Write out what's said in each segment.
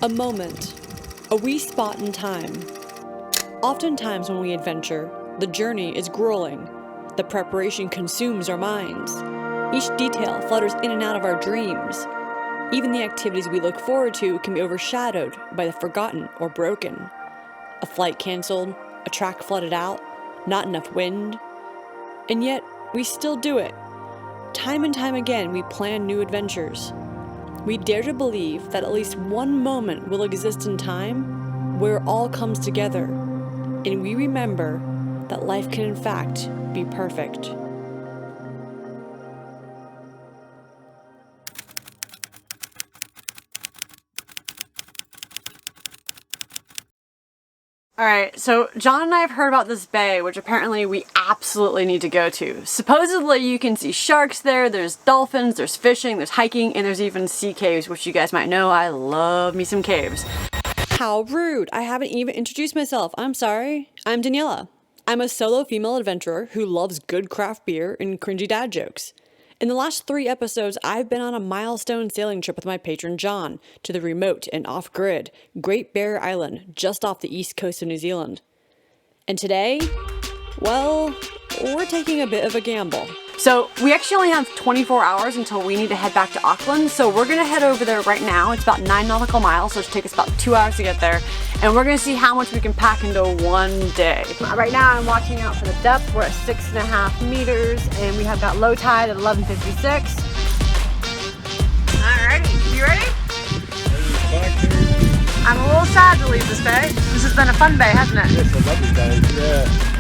A moment, a wee spot in time. Oftentimes when we adventure, the journey is grueling. The preparation consumes our minds. Each detail flutters in and out of our dreams. Even the activities we look forward to can be overshadowed by the forgotten or broken. A flight canceled, a track flooded out, not enough wind. And yet, we still do it. Time and time again, we plan new adventures. We dare to believe that at least one moment will exist in time where it all comes together, and we remember that life can in fact be perfect. Alright, so John and I have heard about this bay, which apparently we absolutely need to go to. Supposedly you can see sharks there, there's dolphins, there's fishing, there's hiking, and there's even sea caves, which you guys might know I love me some caves. How rude! I haven't even introduced myself. I'm sorry. I'm Daniella. I'm a solo female adventurer who loves good craft beer and cringy dad jokes. In the last 3 episodes, I've been on a milestone sailing trip with my patron John to the remote and off-grid Great Barrier Island just off the east coast of New Zealand. And today, well, we're taking a bit of a gamble. So we actually only have 24 hours until we need to head back to Auckland, so we're gonna head over there right now. It's about 9 nautical miles, so it'll take us about 2 hours to get there, and we're gonna see how much we can pack into one day. Right now I'm watching out for the depth. We're at 6.5 meters, and we have got low tide at 11:56. Alrighty, you ready? I'm a little sad to leave this bay. This has been a fun bay, hasn't it? It's a lovely day, yeah.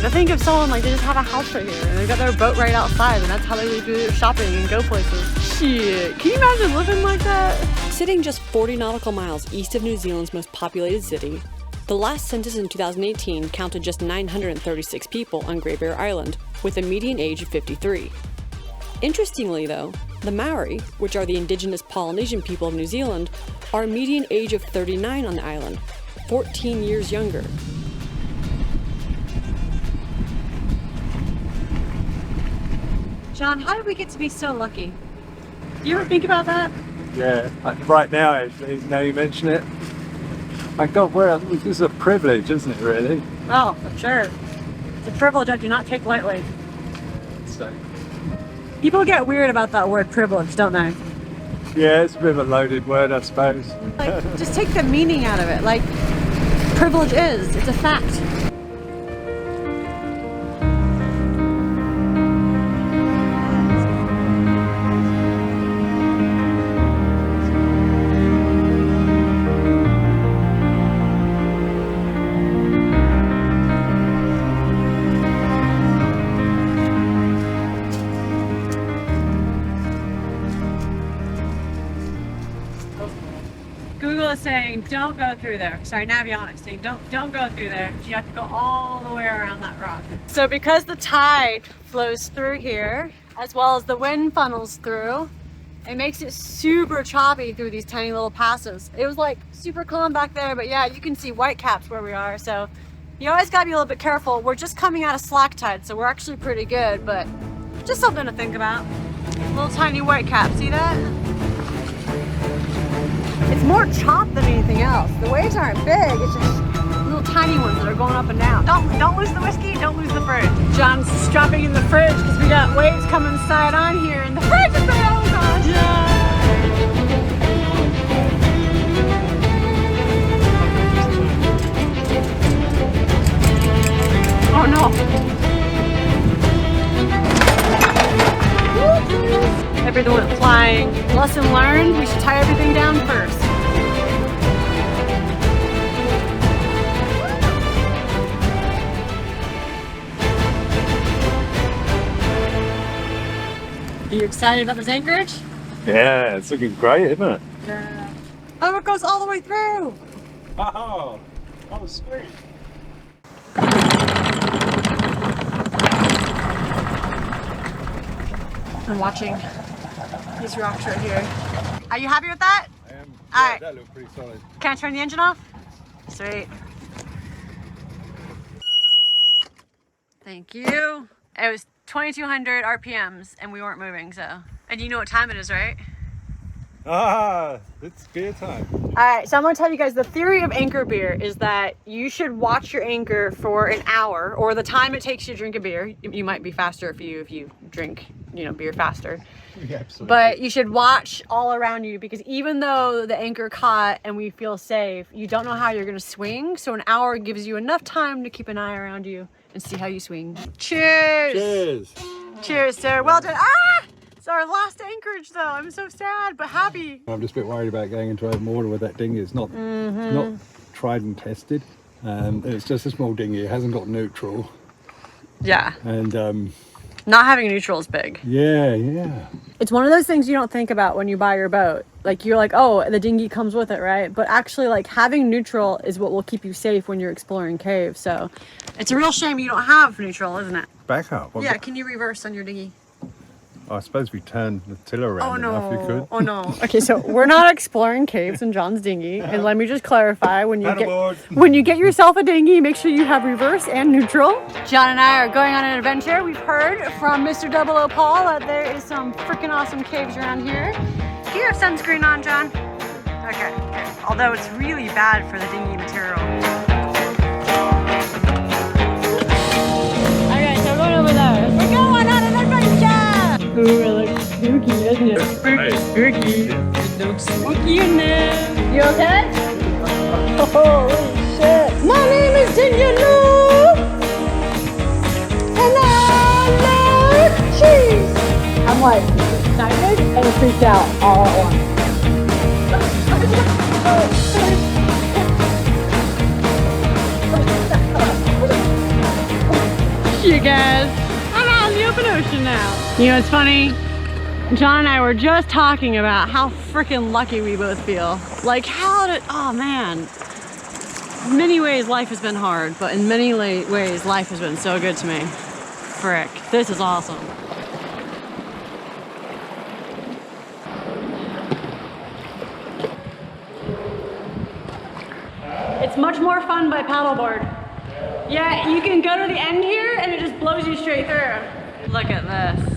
I think of someone like they just have a house right here and they got their boat right outside and that's how they do their shopping and go places. Shit, can you imagine living like that? Sitting just 40 nautical miles east of New Zealand's most populated city, the last census in 2018 counted just 936 people on Great Barrier Island, with a median age of 53. Interestingly though, the Maori, which are the indigenous Polynesian people of New Zealand, are a median age of 39 on the island, 14 years younger. John, how did we get to be so lucky? Do you ever think about that? Yeah, right now, actually, now you mention it. My God, this is a privilege, isn't it, really? Oh, for sure. It's a privilege I do not take lightly. So, People get weird about that word privilege, don't they? yeah, it's a bit of a loaded word, I suppose. Like, just take the meaning out of it. Like, privilege it's a fact. Google is saying don't go through there. Sorry, Navionics saying don't go through there. You have to go all the way around that rock. So because the tide flows through here, as well as the wind funnels through, it makes it super choppy through these tiny little passes. It was like super calm back there, but yeah, you can see whitecaps where we are. So you always gotta be a little bit careful. We're just coming out of slack tide, so we're actually pretty good, but just something to think about. Little tiny whitecap, see that? It's more chop than anything else. The waves aren't big, it's just little tiny ones that are going up and down. Don't lose the whiskey, don't lose the fridge. John's dropping in the fridge because we got waves coming side on here and the fridge is there. Oh gosh. Oh no. Everything went flying. Lesson learned, we should tie everything down first. Are you excited about this anchorage? Yeah, it's looking great, isn't it? Yeah. Oh, it goes all the way through. Oh, sweet. I'm watching these rocks right here. Are you happy with that? I am. All right. That looks pretty solid. Can I turn the engine off? Sweet. Thank you. It was 2,200 RPMs and we weren't moving, so. And you know what time it is, right? Ah, it's beer time. All right, so I'm gonna tell you guys the theory of anchor beer is that you should watch your anchor for an hour or the time it takes you to drink a beer. You might be faster if you drink, beer faster. Yeah, absolutely. But you should watch all around you because even though the anchor caught and we feel safe, you don't know how you're gonna swing. So an hour gives you enough time to keep an eye around you and see how you swing. Cheers! Cheers! Cheers, sir. Well done. Ah! It's our last anchorage though. I'm so sad but happy. I'm just a bit worried about going into open water with that dinghy. It's not tried and tested. It's just a small dinghy. It hasn't got neutral. Yeah. And not having neutral is big. yeah. It's one of those things you don't think about when you buy your boat. Like you're like, oh, the dinghy comes with it, right? But actually like having neutral is what will keep you safe when you're exploring caves. So it's a real shame you don't have neutral, isn't it? Back up. Yeah, can you reverse on your dinghy? I suppose we turned the tiller around enough we could. Oh no. Okay, so we're not exploring caves in John's dinghy. And let me just clarify, when you get yourself a dinghy, make sure you have reverse and neutral. John and I are going on an adventure. We've heard from Mr. 00 Paul that there is some freaking awesome caves around here. Do you have sunscreen on, John? Okay, good. Although it's really bad for the dinghy material. Okay, so we're going over there. We're going on an adventure! Ooh, it looks spooky, doesn't it? Spooky. It looks spooky in there. You okay? Holy shit. My name is Daniella. And I love cheese. I'm like excited and freaked out all at once. You guys, I'm out in the open ocean now. You know, it's funny. John and I were just talking about how freaking lucky we both feel. Like oh man. In many ways life has been hard, but in many ways life has been so good to me. Frick, this is awesome. It's much more fun by paddleboard. Yeah, you can go to the end here and it just blows you straight through. Look at this.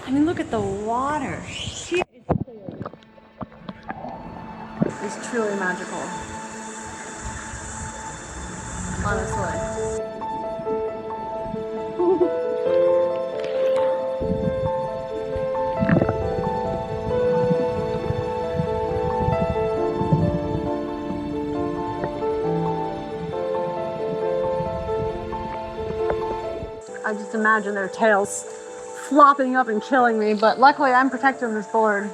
I mean, look at the water. Shit, it's clear. It's truly magical. Honestly. I just imagine their tails flopping up and killing me, but luckily I'm protected on this board.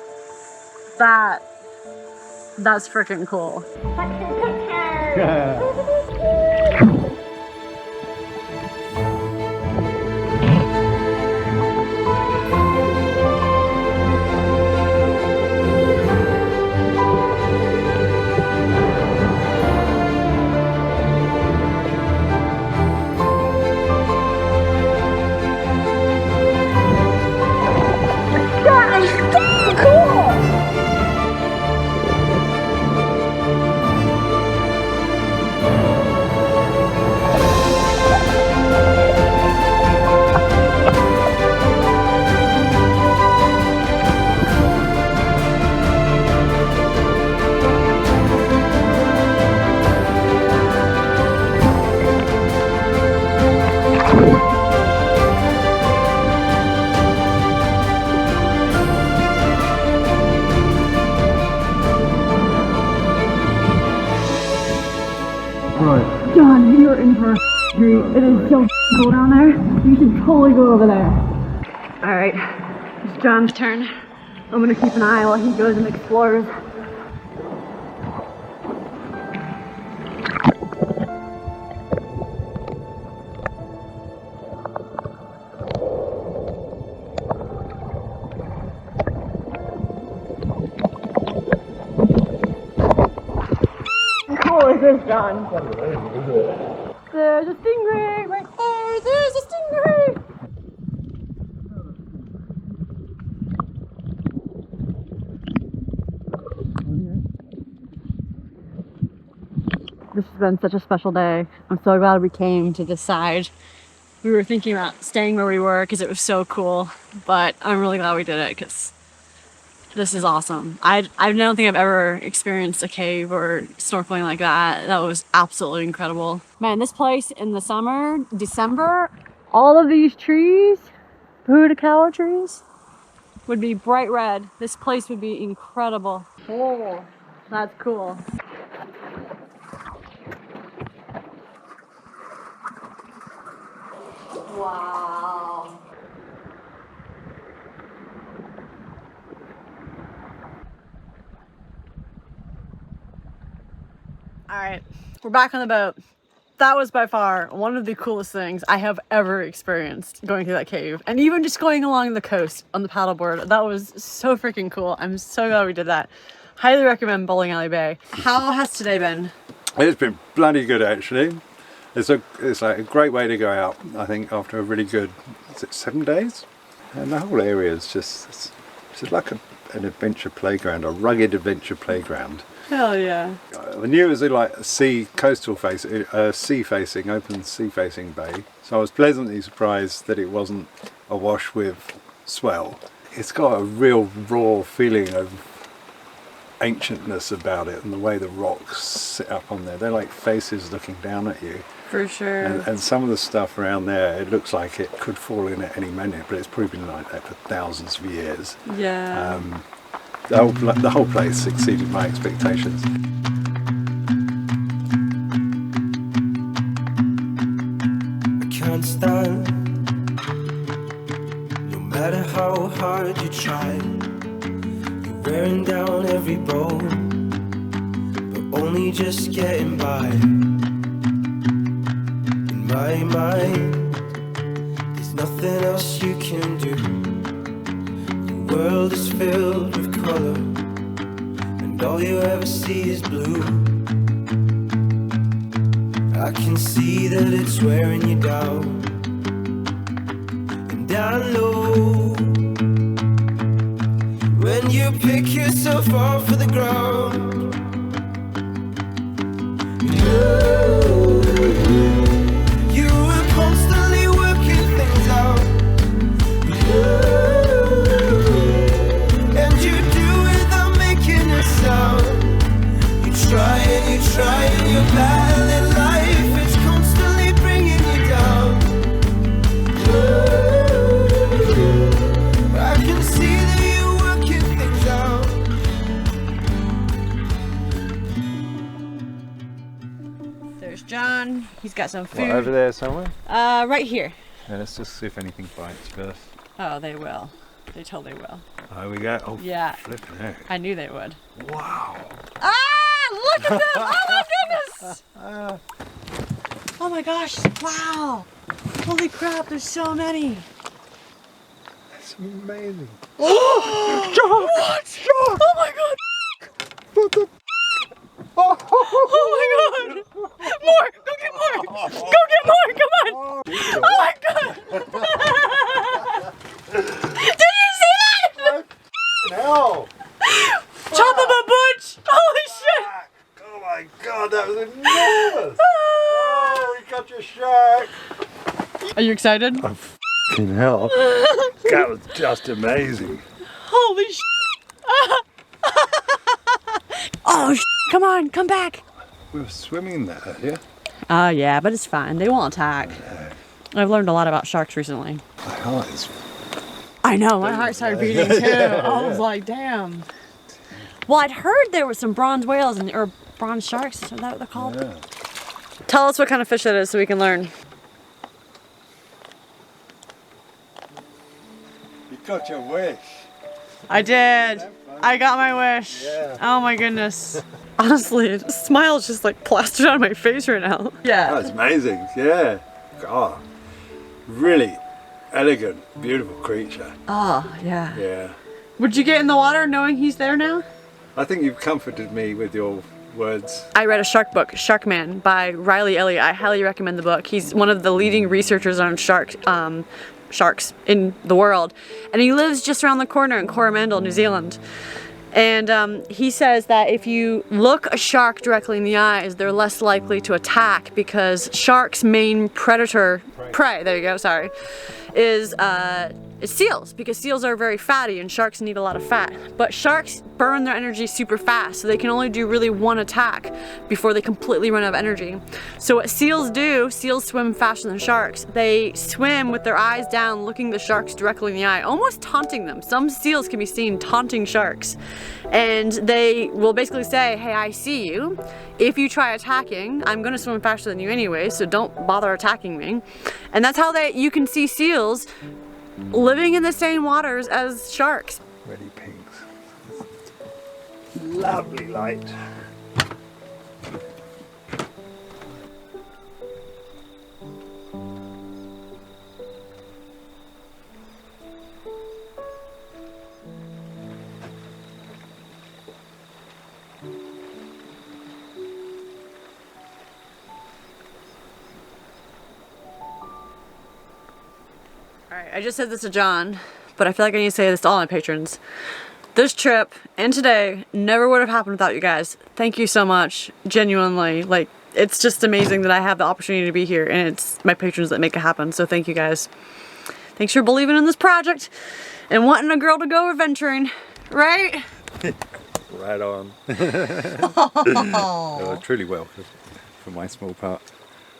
That's freaking cool. Right. John, you're in for a treat. It is so cool down there. You should totally go over there. Alright, it's John's turn. I'm gonna keep an eye while he goes and explores. How cool is this, John? There's a stingray right there. There's a stingray. The has been such a special day. I'm so glad we came to decide. We were thinking about staying where we were because it was so cool, but I'm really glad we did it because this is awesome. I don't think I've ever experienced a cave or snorkeling like that. That was absolutely incredible. Man, this place in the summer, December, all of these trees, Buddha trees, would be bright red. This place would be incredible. Oh, that's cool. Wow. All right, we're back on the boat. That was by far one of the coolest things I have ever experienced going through that cave. And even just going along the coast on the paddleboard, that was so freaking cool. I'm so glad we did that. Highly recommend Bowling Alley Bay. How has today been? It's been bloody good actually. It's like a great way to go out, I think, after a really good, is it 7 days? And the whole area is just, it's like an adventure playground, a rugged adventure playground. Hell yeah. I knew it was like a sea-facing, open sea-facing bay. So I was pleasantly surprised that it wasn't awash with swell. It's got a real raw feeling of ancientness about it, and the way the rocks sit up on there. They're like faces looking down at you. For sure. And some of the stuff around there, it looks like it could fall in at any minute, but it's proven like that for thousands of years. Yeah. The whole place exceeded my expectations. I can't stand, no matter how hard you try. You're wearing down every bone, but only just getting by. In my mind, there's nothing else you can do. The world is filled with color, and all you ever see is blue. I can see that it's wearing you down, and I know when you pick yourself off of the ground. You were constantly working things out. And you do without making a sound. You try and you're battling life. It's constantly bringing you down. I can see that you're working things out. There's John. He's got some food. What, over there somewhere? Right here. Yeah, let's just see if anything bites first. Oh, they will. They totally will. There we go. Oh, Yeah. flipping heck. I knew they would. Wow. Ah! Look at them! Oh my goodness! Oh my gosh! Wow! Holy crap! There's so many. That's amazing. What? Oh my god! What the? Oh my god! More! Go get more! Go get more! Come on! Oh my god! Did you see that? Hell! Chop of a bunch! Holy shit! Oh my god, that was enormous! Oh, we got your shark! Are you excited? Oh, f***ing hell. That was just amazing. Holy shit! Oh shit! Come on, come back! We were swimming there earlier. Oh yeah, but it's fine. They won't attack. I've learned a lot about sharks recently. My heart is... I know, my heart started beating too. I was like, damn. Well, I'd heard there were some bronze whales or bronze sharks. Is that what they're called? Yeah. Tell us what kind of fish it is so we can learn. You got your wish. I did. I got my wish. Yeah. Oh my goodness. Honestly, the smile's just like plastered on my face right now. Yeah. That's amazing, yeah. God, really elegant, beautiful creature. Oh, yeah. Yeah. Would you get in the water knowing he's there now? I think you've comforted me with your words. I read a shark book, Shark Man, by Riley Elliott. I highly recommend the book. He's one of the leading researchers on sharks in the world. And he lives just around the corner in Coromandel, New Zealand. And he says that if you look a shark directly in the eyes, they're less likely to attack because sharks' main prey, there you go, sorry, is seals, because seals are very fatty and sharks need a lot of fat. But sharks burn their energy super fast, so they can only do really one attack before they completely run out of energy. So what seals do, seals swim faster than sharks. They swim with their eyes down, looking the sharks directly in the eye, almost taunting them. Some seals can be seen taunting sharks. And they will basically say, hey, I see you. If you try attacking, I'm gonna swim faster than you anyway, so don't bother attacking me. And that's how you can see seals living in the same waters as sharks. Ready pinks. Lovely light. Alright, I just said this to John, but I feel like I need to say this to all my patrons. This trip and today never would have happened without you guys. Thank you so much, genuinely. Like, it's just amazing that I have the opportunity to be here, and it's my patrons that make it happen, so thank you guys. Thanks for believing in this project and wanting a girl to go adventuring, right? Right on. Oh, truly welcome for my small part.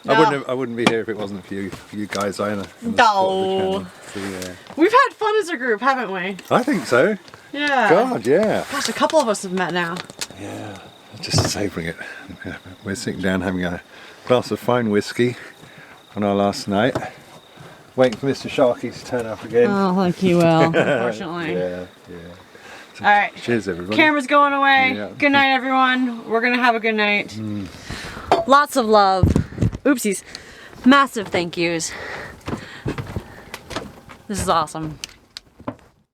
No. I wouldn't be here if it wasn't for you guys either. No. So, yeah. We've had fun as a group, haven't we? I think so. Yeah. God, yeah. Gosh, a couple of us have met now. Yeah, just savouring it. We're sitting down having a glass of fine whiskey on our last night. Waiting for Mr. Sharky to turn up again. Oh, like he will, unfortunately. Yeah. So, alright. Cheers, everybody. Camera's going away. Yeah. Good night, everyone. We're gonna have a good night. Lots of love. Oopsies. Massive thank yous. This is awesome.